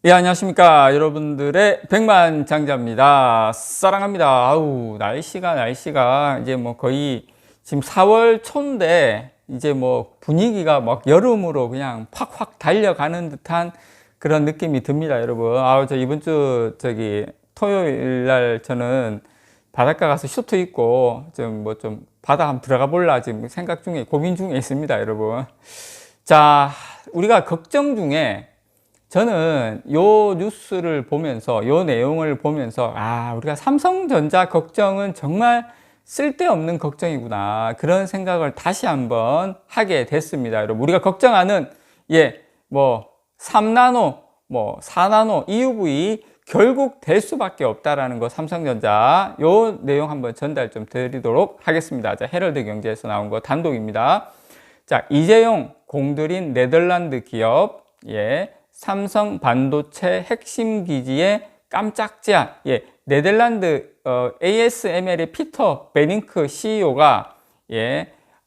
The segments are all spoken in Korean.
예, 안녕하십니까. 여러분들의 백만장자입니다. 사랑합니다. 아우, 날씨가 이제 뭐 거의 지금 4월 초인데 이제 뭐 분위기가 막 여름으로 그냥 팍팍 달려가는 듯한 그런 느낌이 듭니다, 여러분. 아우, 저 이번 주 토요일 날 저는 바닷가 가서 슈트 입고 좀 바다 한번 들어가 볼라 지금 고민 중에 있습니다, 여러분. 자, 우리가 걱정 중에 저는 요 뉴스를 보면서 요 내용을 보면서 우리가 삼성전자 걱정은 정말 쓸데없는 걱정이구나 그런 생각을 다시 한번 하게 됐습니다. 여러분, 우리가 걱정하는 뭐 3나노 뭐 4나노 EUV 결국 될 수밖에 없다라는 거, 삼성전자 요 내용 한번 전달 좀 드리도록 하겠습니다. 자, 헤럴드 경제에서 나온 거 단독입니다. 자, 이재용 공들인 네덜란드 기업 삼성 반도체 핵심 기지에 깜짝 제안. 네덜란드 ASML의 피터 베링크 CEO가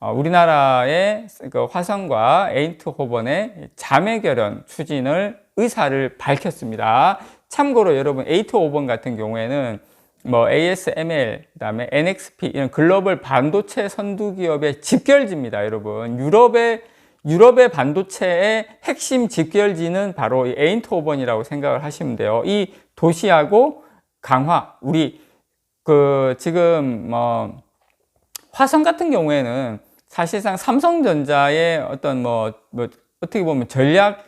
우리나라의 그 화성과 에인트호번의 자매 결연 추진을 의사를 밝혔습니다. 참고로 여러분, 에인트호번 같은 경우에는 뭐 ASML, 그다음에 NXP 이런 글로벌 반도체 선두 기업의 집결지입니다, 여러분. 유럽의 반도체의 핵심 집결지는 바로 이 에인트호번이라고 생각을 하시면 돼요. 이 도시하고 강화, 우리 지금 화성 같은 경우에는 사실상 삼성전자의 어떤 어떻게 보면 전략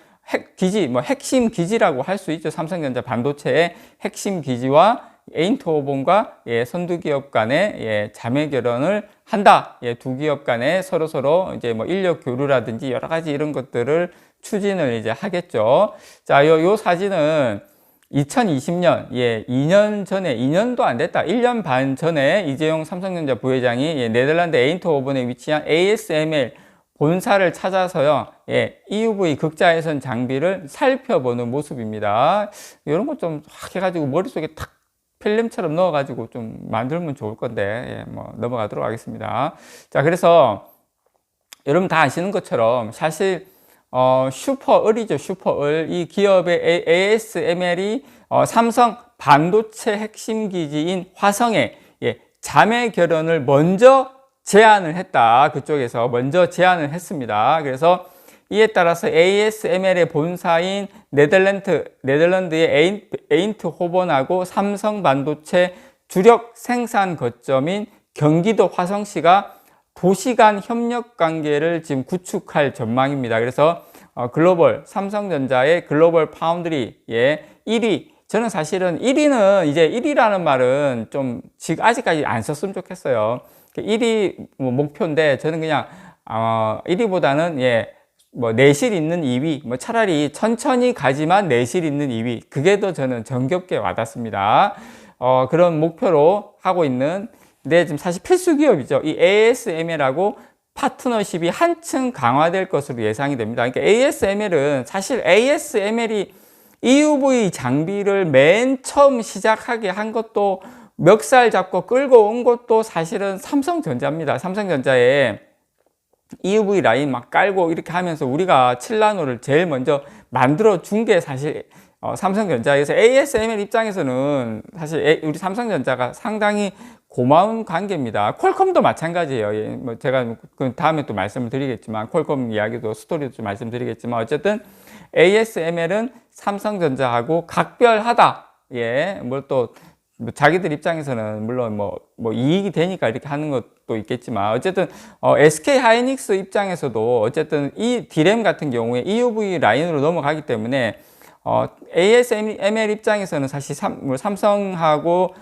기지, 핵심 기지라고 할 수 있죠. 삼성전자 반도체의 핵심 기지와 에인트호번과 선두 기업 간의 자매 결연을 한다. 두 기업 간에 서로 이제 뭐 인력 교류라든지 여러 가지 이런 것들을 추진을 이제 하겠죠. 자, 요 사진은 2020년, 2년 전에, 2년도 안 됐다. 1년 반 전에 이재용 삼성전자 부회장이 네덜란드 에인트호번에 위치한 ASML 본사를 찾아서요, EUV 극자외선 장비를 살펴보는 모습입니다. 이런 거 좀 확 해가지고 머릿속에 탁 필름처럼 넣어가지고 좀 만들면 좋을 건데, 넘어가도록 하겠습니다. 자, 그래서 여러분 다 아시는 것처럼 사실 슈퍼을이죠, 슈퍼을. 이 기업의 ASML이 삼성 반도체 핵심 기지인 화성에 자매 결연을 먼저 제안을 했다. 그쪽에서 먼저 제안을 했습니다. 그래서 이에 따라서 ASML의 본사인 네덜란드의 에인트호번하고 삼성 반도체 주력 생산 거점인 경기도 화성시가 도시 간 협력 관계를 지금 구축할 전망입니다. 그래서 삼성전자의 글로벌 파운드리의 1위, 저는 사실은 1위는 이제 1위라는 말은 좀 지금 아직까지 안 썼으면 좋겠어요. 1위 목표인데 저는 그냥 1위보다는 내실 있는 2위, 차라리 천천히 가지만 내실 있는 2위, 그게 더 저는 정겹게 와닿습니다. 그런 목표로 하고 있는, 지금 사실 필수 기업이죠. 이 ASML하고 파트너십이 한층 강화될 것으로 예상이 됩니다. 그러니까 ASML은 사실 ASML이 EUV 장비를 맨 처음 시작하게 한 것도, 멱살 잡고 끌고 온 것도 사실은 삼성전자입니다. 삼성전자에 EUV 라인 막 깔고 이렇게 하면서 우리가 7나노를 제일 먼저 만들어 준 게 사실 삼성전자에서, ASML 입장에서는 사실 우리 삼성전자가 상당히 고마운 관계입니다. 퀄컴도 마찬가지예요. 제가 다음에 또 말씀을 드리겠지만, 퀄컴 이야기도 스토리도 좀 말씀드리겠지만, 어쨌든 ASML은 삼성전자하고 각별하다. 자기들 입장에서는 물론 이익이 되니까 이렇게 하는 것도 있겠지만, 어쨌든 SK 하이닉스 입장에서도 어쨌든 이 D램 같은 경우에 EUV 라인으로 넘어가기 때문에 ASML 입장에서는 사실 삼성하고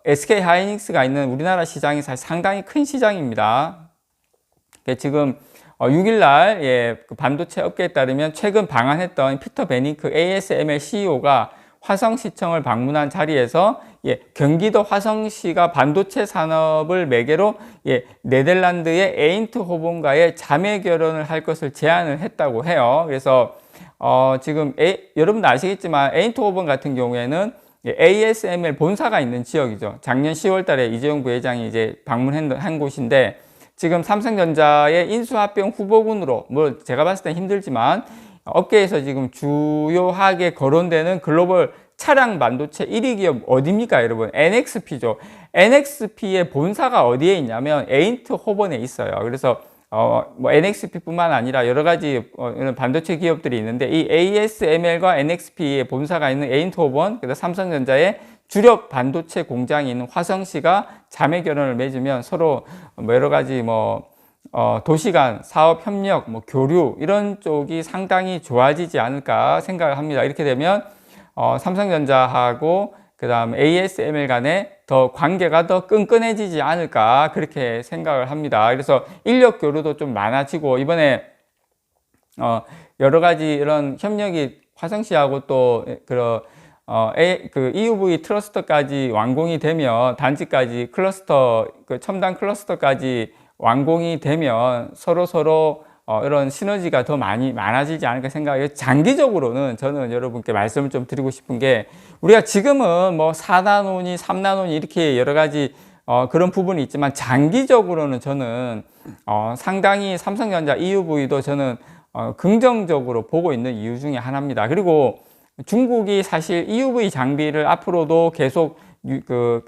SK 하이닉스가 있는 우리나라 시장이 사실 상당히 큰 시장입니다. 지금 6일날 그 반도체 업계에 따르면 최근 방한했던 피터 베링크 ASML CEO가 화성시청을 방문한 자리에서 경기도 화성시가 반도체 산업을 매개로 네덜란드의 에인트호번과의 자매 결연을 할 것을 제안을 했다고 해요. 그래서 지금 여러분도 아시겠지만 에인트호번 같은 경우에는 ASML 본사가 있는 지역이죠. 작년 10월 달에 이재용 부회장이 이제 방문한 곳인데, 지금 삼성전자의 인수합병 후보군으로, 제가 봤을 땐 힘들지만 업계에서 지금 주요하게 거론되는 글로벌 차량 반도체 1위 기업 어디입니까, 여러분? NXP죠. NXP의 본사가 어디에 있냐면 에인트호번에 있어요. 그래서 뭐 NXP뿐만 아니라 여러 가지 이런 반도체 기업들이 있는데, 이 ASML과 NXP의 본사가 있는 에인트호번, 그다음 삼성전자의 주력 반도체 공장이 있는 화성시가 자매 결연을 맺으면 서로 뭐 여러 가지 도시 간 사업 협력, 교류 이런 쪽이 상당히 좋아지지 않을까 생각을 합니다. 이렇게 되면 삼성전자하고 그다음 ASML 간에 더 관계가 더 끈끈해지지 않을까 그렇게 생각을 합니다. 그래서 인력 교류도 좀 많아지고, 이번에 여러 가지 이런 협력이 화성시하고 또 그 EUV 클러스터까지 완공이 되면, 단지까지 클러스터, 그 첨단 클러스터까지 완공이 되면 서로 이런 시너지가 더 많아지지 않을까 생각해요. 장기적으로는 저는 여러분께 말씀을 좀 드리고 싶은 게, 우리가 지금은 뭐 4나노니 3나노니 이렇게 여러 가지 그런 부분이 있지만, 장기적으로는 저는 상당히 삼성전자 EUV도 저는 긍정적으로 보고 있는 이유 중에 하나입니다. 그리고 중국이 사실 EUV 장비를 앞으로도 계속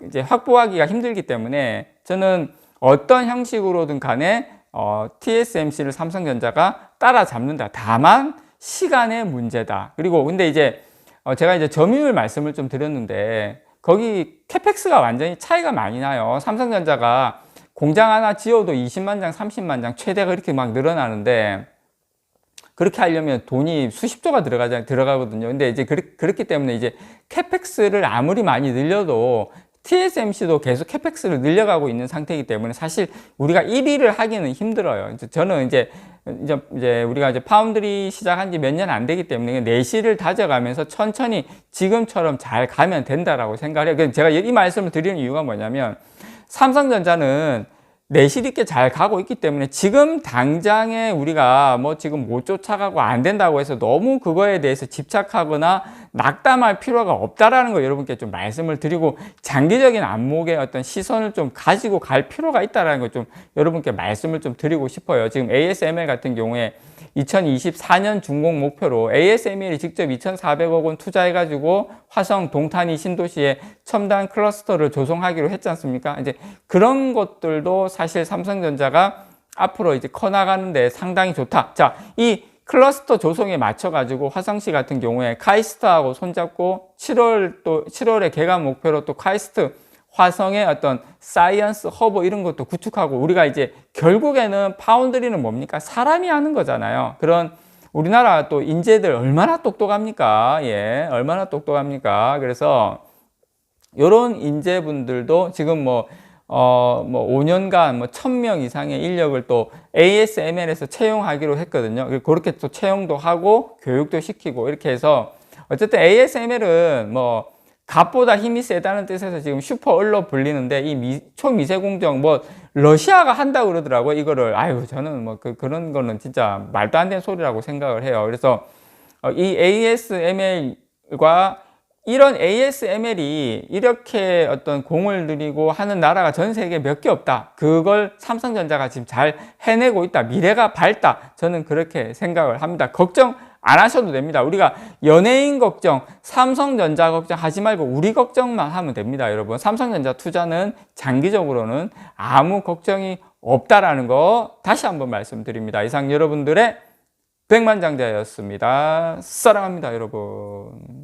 이제 확보하기가 힘들기 때문에, 저는 어떤 형식으로든 간에 TSMC를 삼성전자가 따라잡는다. 다만 시간의 문제다. 그리고 근데 이제 제가 이제 점유율 말씀을 좀 드렸는데, 거기 캐펙스가 완전히 차이가 많이 나요. 삼성전자가 공장 하나 지어도 20만 장, 30만 장 최대가 이렇게 막 늘어나는데, 그렇게 하려면 돈이 수십조가 들어가거든요. 근데 이제 그렇기 때문에 이제 캐펙스를 아무리 많이 늘려도 TSMC도 계속 캐펙스를 늘려가고 있는 상태이기 때문에 사실 우리가 1위를 하기는 힘들어요. 저는 이제 우리가 이제 파운드리 시작한 지 몇 년 안 되기 때문에 내실을 다져가면서 천천히 지금처럼 잘 가면 된다라고 생각을 해요. 제가 이 말씀을 드리는 이유가 뭐냐면, 삼성전자는 내실 있게 잘 가고 있기 때문에 지금 당장에 우리가 뭐 지금 못 쫓아가고 안 된다고 해서 너무 그거에 대해서 집착하거나 낙담할 필요가 없다라는 거 여러분께 좀 말씀을 드리고, 장기적인 안목의 어떤 시선을 좀 가지고 갈 필요가 있다라는 거 좀 여러분께 말씀을 좀 드리고 싶어요. 지금 ASML 같은 경우에 2024년 준공 목표로 ASML이 직접 2,400억 원 투자해가지고 화성 동탄이 신도시에 첨단 클러스터를 조성하기로 했지 않습니까? 이제 그런 것들도 사실 삼성전자가 앞으로 이제 커나가는데 상당히 좋다. 자, 이 클러스터 조성에 맞춰가지고 화성시 같은 경우에 카이스트하고 손잡고 7월에 개관 목표로 또 카이스트 화성의 어떤 사이언스 허브 이런 것도 구축하고, 우리가 이제 결국에는 파운드리는 뭡니까? 사람이 하는 거잖아요. 그런 우리나라 또 인재들 얼마나 똑똑합니까? 예, 얼마나 똑똑합니까? 그래서 이런 인재분들도 지금 5년간 1,000명 이상의 인력을 또 ASML에서 채용하기로 했거든요. 그렇게 또 채용도 하고 교육도 시키고 이렇게 해서, 어쨌든 ASML은 갓보다 힘이 세다는 뜻에서 지금 슈퍼 얼로 불리는데, 이 초미세공정 러시아가 한다고 그러더라고요. 이거를. 저는 그런 거는 진짜 말도 안 되는 소리라고 생각을 해요. 그래서 이 ASML과 이런 ASML이 이렇게 어떤 공을 들이고 하는 나라가 전 세계에 몇 개 없다. 그걸 삼성전자가 지금 잘 해내고 있다. 미래가 밝다. 저는 그렇게 생각을 합니다. 걱정 안 하셔도 됩니다. 우리가 연예인 걱정, 삼성전자 걱정 하지 말고 우리 걱정만 하면 됩니다, 여러분. 삼성전자 투자는 장기적으로는 아무 걱정이 없다라는 거 다시 한번 말씀드립니다. 이상 여러분들의 백만장자였습니다. 사랑합니다, 여러분.